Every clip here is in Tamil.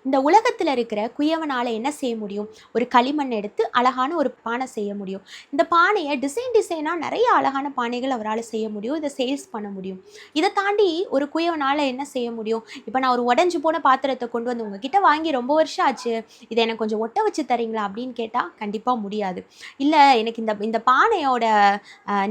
இந்த உலகத்தில் இருக்கிற குயவனால் என்ன செய்ய முடியும்? ஒரு களிமண் எடுத்து அழகான ஒரு பானை செய்ய முடியும். இந்த பானையை டிசைனாக நிறைய அழகான பானைகள் அவரால் செய்ய முடியும். இதை சேல்ஸ் பண்ண முடியும். இதை தாண்டி ஒரு குயவனால் என்ன செய்ய முடியும்? இப்போ நான் ஒரு உடஞ்சி போன பாத்திரத்தை கொண்டு வந்து உங்ககிட்ட வாங்கி ரொம்ப வருஷம் ஆச்சு, இதை எனக்கு கொஞ்சம் ஒட்ட வச்சு தரீங்களா அப்படின்னு கேட்டால் கண்டிப்பாக முடியாது. இல்லை, எனக்கு இந்த இந்த பானையோட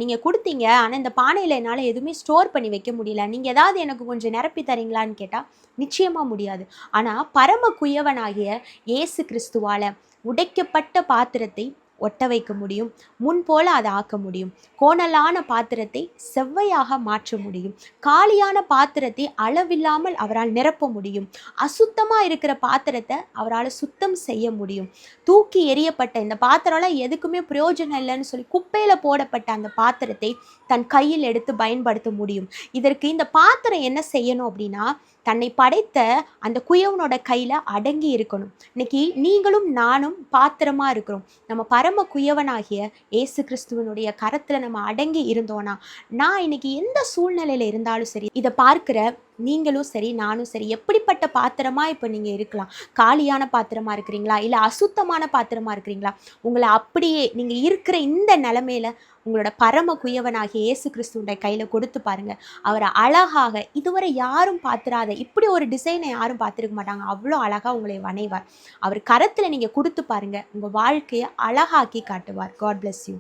நீங்கள் கொடுத்தீங்க, ஆனால் இந்த பானையில் என்னால் எதுவுமே ஸ்டோர் பண்ணி வைக்க முடியல, நீங்கள் ஏதாவது எனக்கு கொஞ்சம் நிரப்பி தரீங்களான்னு கேட்டால் நிச்சயமாக முடியாது. ஆனால் பரம குயவனாகிய இயேசு கிறிஸ்துவால் உடைக்கப்பட்ட பாத்திரத்தை ஒட்ட வைக்க முடியும். முன் போல அதை ஆக்க முடியும். கோணலான பாத்திரத்தை செவ்வையாக மாற்ற முடியும். காலியான பாத்திரத்தை அளவில்லாமல் அவரால் நிரப்ப முடியும். அசுத்தமாக இருக்கிற பாத்திரத்தை அவரால் சுத்தம் செய்ய முடியும். தூக்கி எறியப்பட்ட இந்த பாத்திரம்லாம் எதுக்குமே பிரயோஜனம் இல்லைன்னு சொல்லி குப்பையில் போடப்பட்ட அந்த பாத்திரத்தை தன் கையில் எடுத்து பயன்படுத்த முடியும். இதற்கு இந்த பாத்திரம் என்ன செய்யணும் அப்படின்னா, தன்னை படைத்த அந்த குயவனோட கையில் அடங்கி இருக்கணும். இன்னைக்கு நீங்களும் நானும் பாத்திரமா இருக்கிறோம். நம்ம பரம குயவனாகிய இயேசு கிறிஸ்துவனுடைய கரத்தில் நம்ம அடங்கி இருந்தோன்னா, நான் இன்னைக்கு எந்த சூழ்நிலையில் இருந்தாலும் சரி, இதை பார்க்குற நீங்களும் சரி நானும் சரி, எப்படிப்பட்ட பாத்திரமா இப்போ நீங்கள் இருக்கலாம். காலியான பாத்திரமா இருக்கிறீங்களா, இல்லை அசுத்தமான பாத்திரமா இருக்கிறீங்களா? உங்களை அப்படியே நீங்கள் இருக்கிற இந்த நிலைமையில உங்களோட பரம குயவனாகிய இயேசு கிறிஸ்துவோட கையில் கொடுத்து பாருங்க. அவரை அழகாக, இதுவரை யாரும் பார்த்துராத இப்படி ஒரு டிசைனை யாரும் பார்த்துருக்க மாட்டாங்க, அவ்வளோ அழகாக உங்களை வணைவார். அவர் கரத்தில் நீங்கள் கொடுத்து பாருங்க, உங்கள் வாழ்க்கையை அழகாக்கி காட்டுவார். God bless you.